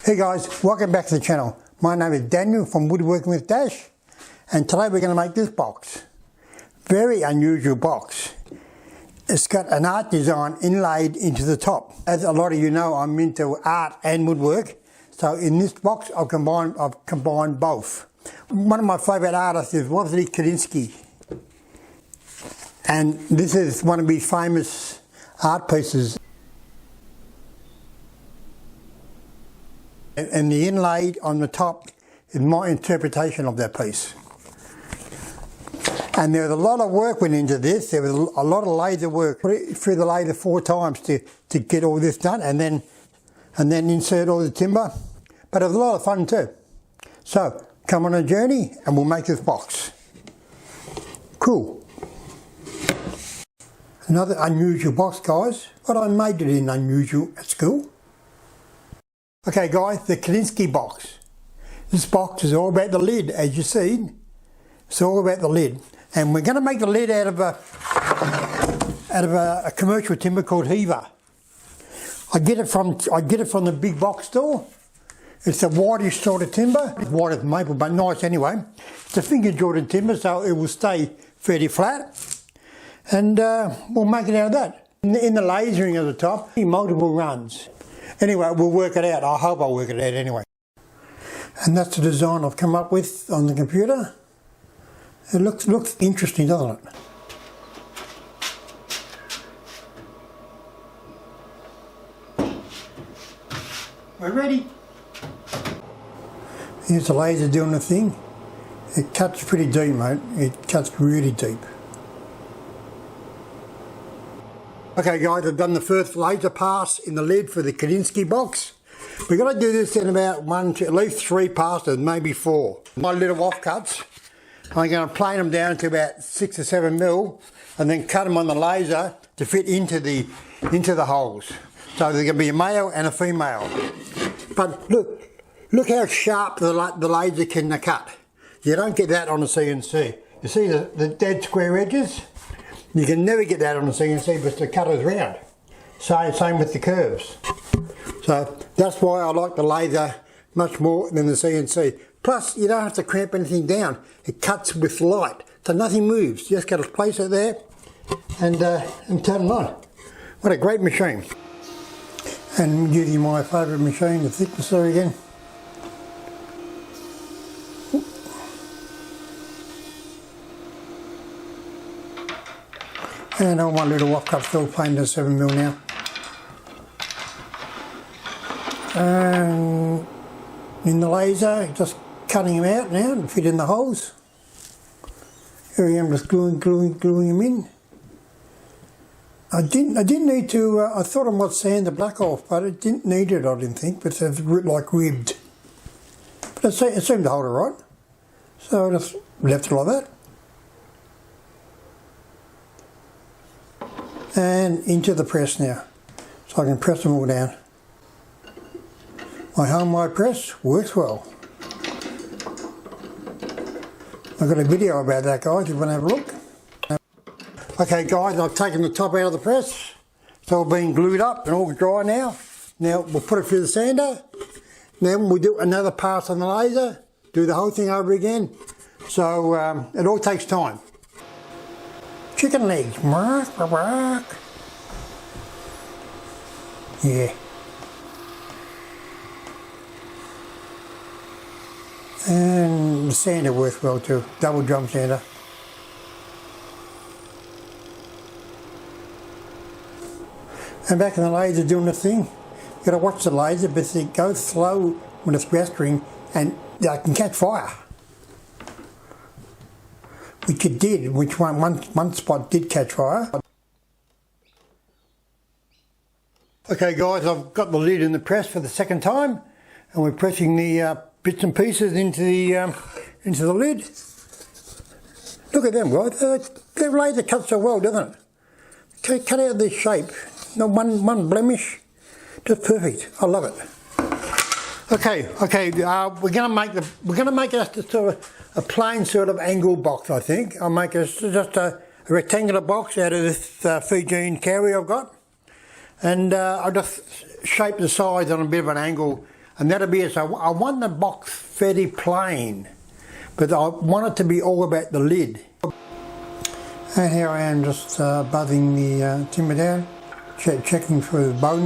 Hey guys, welcome back to the channel. My name is Daniel from Woodworking with Dash, and today we're going to make this box. Very unusual box. It's got an art design inlaid into the top. As a lot of you know, I'm into art and woodwork, so in this box I've combined both. One of my favourite artists is Wassily Kandinsky, and this is one of his famous art pieces. And the inlaid on the top is my interpretation of that piece. And there was a lot of work went into this. There was a lot of laser work. Put it through the laser 4 times to get all this done, and then insert all the timber. But it was a lot of fun too. So come on a journey and we'll make this box. Cool. Another unusual box, guys. But I made it in unusual at school. Okay guys, the Kandinsky box. This box is all about the lid, as you see. It's all about the lid. And we're going to make the lid out of a commercial timber called Heaver. I get it from the big box store. It's a whitish sort of timber. It's white as maple, but nice anyway. It's a finger Jordan timber, so it will stay fairly flat. And we'll make it out of that. In the lasering at the top, multiple runs. Anyway, we'll work it out. I hope I'll work it out anyway. And that's the design I've come up with on the computer. It looks interesting, doesn't it? We're ready. Here's the laser doing the thing. It cuts pretty deep, mate. It cuts really deep. Okay guys, I've done the first laser pass in the lid for the Kandinsky box. We're going to do this in about at least 3 passes, maybe 4. My little offcuts, I'm going to plane them down to about 6 or 7 mil and then cut them on the laser to fit into the holes. So there's going to be a male and a female. But look how sharp the laser can cut. You don't get that on a CNC. You see the dead square edges? You can never get that on a CNC because the cutter's round. Same with the curves. So that's why I like the laser much more than the CNC. Plus, you don't have to cramp anything down. It cuts with light, so nothing moves. You just got to place it there and turn it on. What a great machine. And using my favourite machine, the thicknesser again. And all my little offcuts all planed to 7 mil now. And in the laser, just cutting them out now to fit in the holes. Here I am, just gluing them in. I didn't need to. I thought I might sand the black off, but it didn't need it. I didn't think, but it's like ribbed. But it seemed to hold it right, so I just left it like that. And into the press now, so I can press them all down. My home-made press works well. I've got a video about that, guys, if you want to have a look. Okay guys, I've taken the top out of the press. It's all been glued up and all dry now. Now we'll put it through the sander. Then we'll do another pass on the laser, do the whole thing over again. So it all takes time. Chicken legs. Yeah. And the sander works well too. Double drum sander. And back in the laser doing the thing. You got to watch the laser, but it goes slow when it's rastering, and it can catch fire. Which it did, one spot did catch fire. Okay guys, I've got the lid in the press for the second time, and we're pressing the bits and pieces into the lid. Look at them guys, the laser cuts so well, doesn't it? Cut out this shape, not one blemish, just perfect. I love it. Okay. We're gonna make it sort of a plain sort of angle box. I think I'll make it just a rectangular box out of this Fijian kauri I've got, and I'll just shape the sides on a bit of an angle and that'll be it. So I want the box fairly plain, but I want it to be all about the lid. And here I am just buzzing the timber down, checking for the bow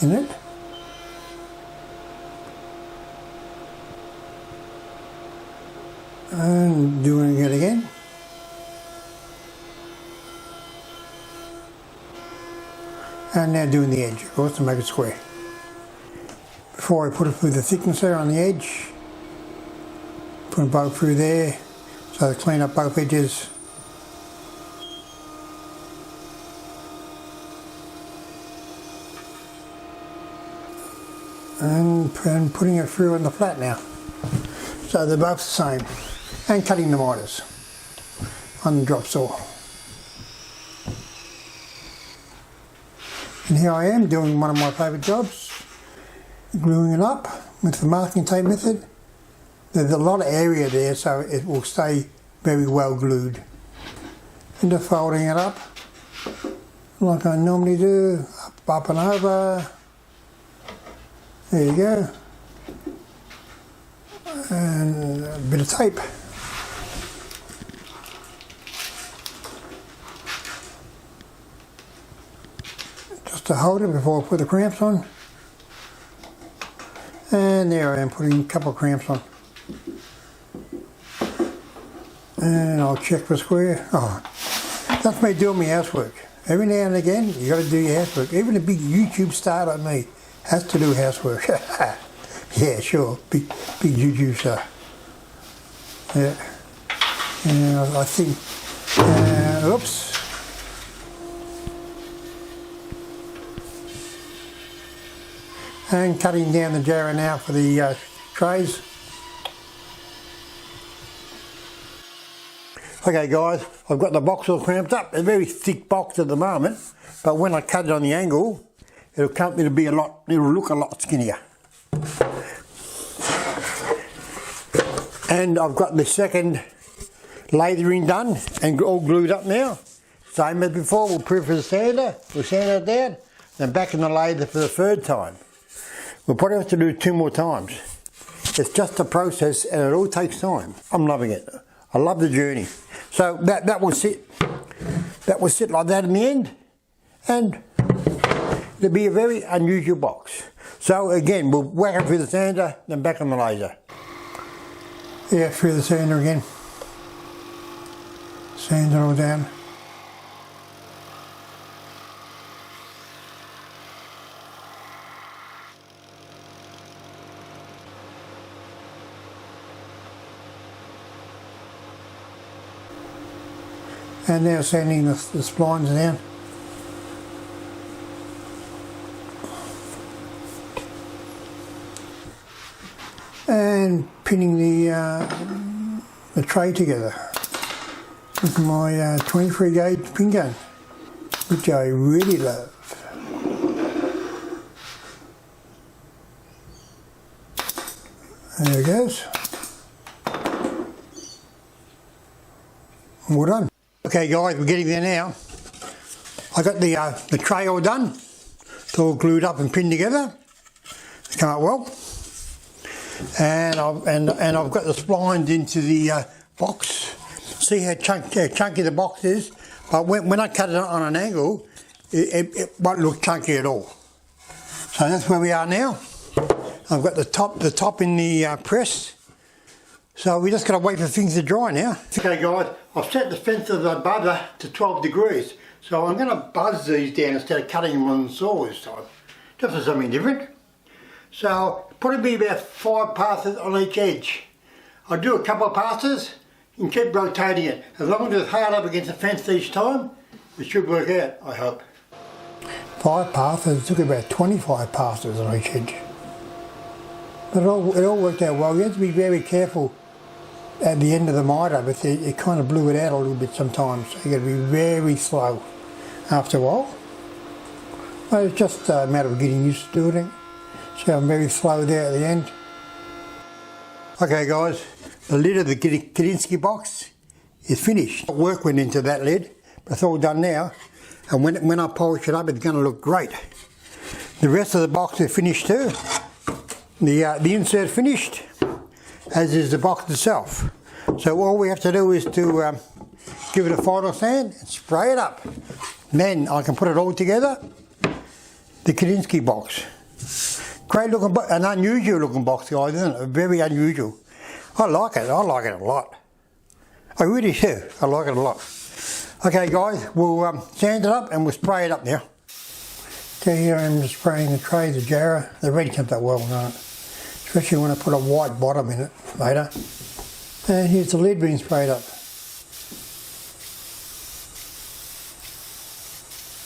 in it. And doing it again. And now doing the edge, of course, to make it square. Before I put it through the thicknesser on the edge, put a bow through there, so to clean up both edges. And putting it through on the flat now. So they're both the same. And cutting the miters on the drop saw. And here I am doing one of my favourite jobs, gluing it up with the masking tape method. There's a lot of area there, so it will stay very well glued. And just folding it up like I normally do, up and over. There you go. And a bit of tape. Just to hold it before I put the cramps on. And there I am putting a couple of cramps on. And I'll check for square. Oh, that's me doing my housework. Every now and again, you got to do your housework. Even a big YouTube star like me has to do housework. Yeah, sure, big YouTube star. Yeah, and I think. Oops. And cutting down the jarrah now for the trays. Okay guys, I've got the box all cramped up. A very thick box at the moment, but when I cut it on the angle, it'll look a lot skinnier. And I've got the second lathering done and all glued up now. Same as before, we'll proof the sander, we'll sand it down, then back in the lather for the third time. We'll probably have to do 2 more times. It's just a process and it all takes time. I'm loving it. I love the journey. So that will sit like that in the end, and it'll be a very unusual box. So again, we'll whack it through the sander, then back on the laser. Yeah, through the sander again. Sand it all down. And now sanding the splines down. And pinning the tray together with my 23 gauge pin gun, which I really love. There it goes. Well done. Okay guys, we're getting there now. I got the tray all done. It's all glued up and pinned together. It's come out well. And I've got the splines into the box. See how chunky the box is? But when I cut it on an angle, it won't look chunky at all. So that's where we are now. I've got the top in the press. So we just got to wait for things to dry now. Okay guys, I've set the fence of the buzzer to 12 degrees. So I'm going to buzz these down instead of cutting them on the saw this time. Just for something different. So probably be about 5 passes on each edge. I'll do a couple of passes and keep rotating it. As long as it's hard up against the fence each time, it should work out, I hope. 5 passes, it took about 25 passes on each edge. But it all worked out well. You have to be very careful at the end of the miter, but it kind of blew it out a little bit sometimes. So you've got to be very slow after a while. But it's just a matter of getting used to doing it. So I'm very slow there at the end. Okay guys, the lid of the Kedinsky box is finished. Work went into that lid, but it's all done now. And when I polish it up, it's going to look great. The rest of the box is finished too. The insert finished, as is the box itself. So all we have to do is to give it a final sand and spray it up. Then I can put it all together. The Kolinsky box. Great looking box, an unusual looking box, guys, isn't it? Very unusual. I like it a lot. I really do, I like it a lot. Okay guys, we'll sand it up and we'll spray it up now. Okay, here I'm just spraying the tray, the jarrah. The red comes out well, don't it? Especially when I put a white bottom in it later. And here's the lid being sprayed up.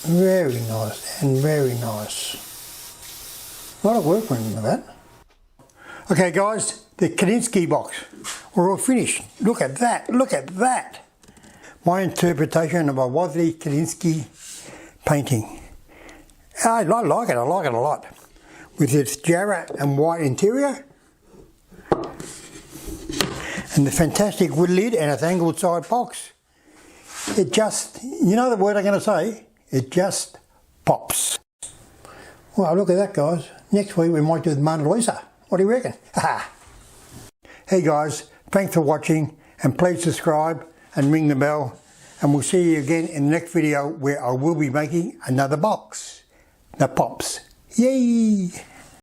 Very nice, and very nice. A lot of work went into that. Okay guys, the Kolinsky box. We're all finished. Look at that, look at that. My interpretation of a Wassily Kolinsky painting. I like it a lot. With its jarrah and white interior. And the fantastic wood lid and its angled side box. It just, you know the word I'm going to say? It just pops. Well, look at that guys. Next week we might do the Mona Lisa. What do you reckon? Hey guys, thanks for watching and please subscribe and ring the bell. And we'll see you again in the next video where I will be making another box that pops. Yay!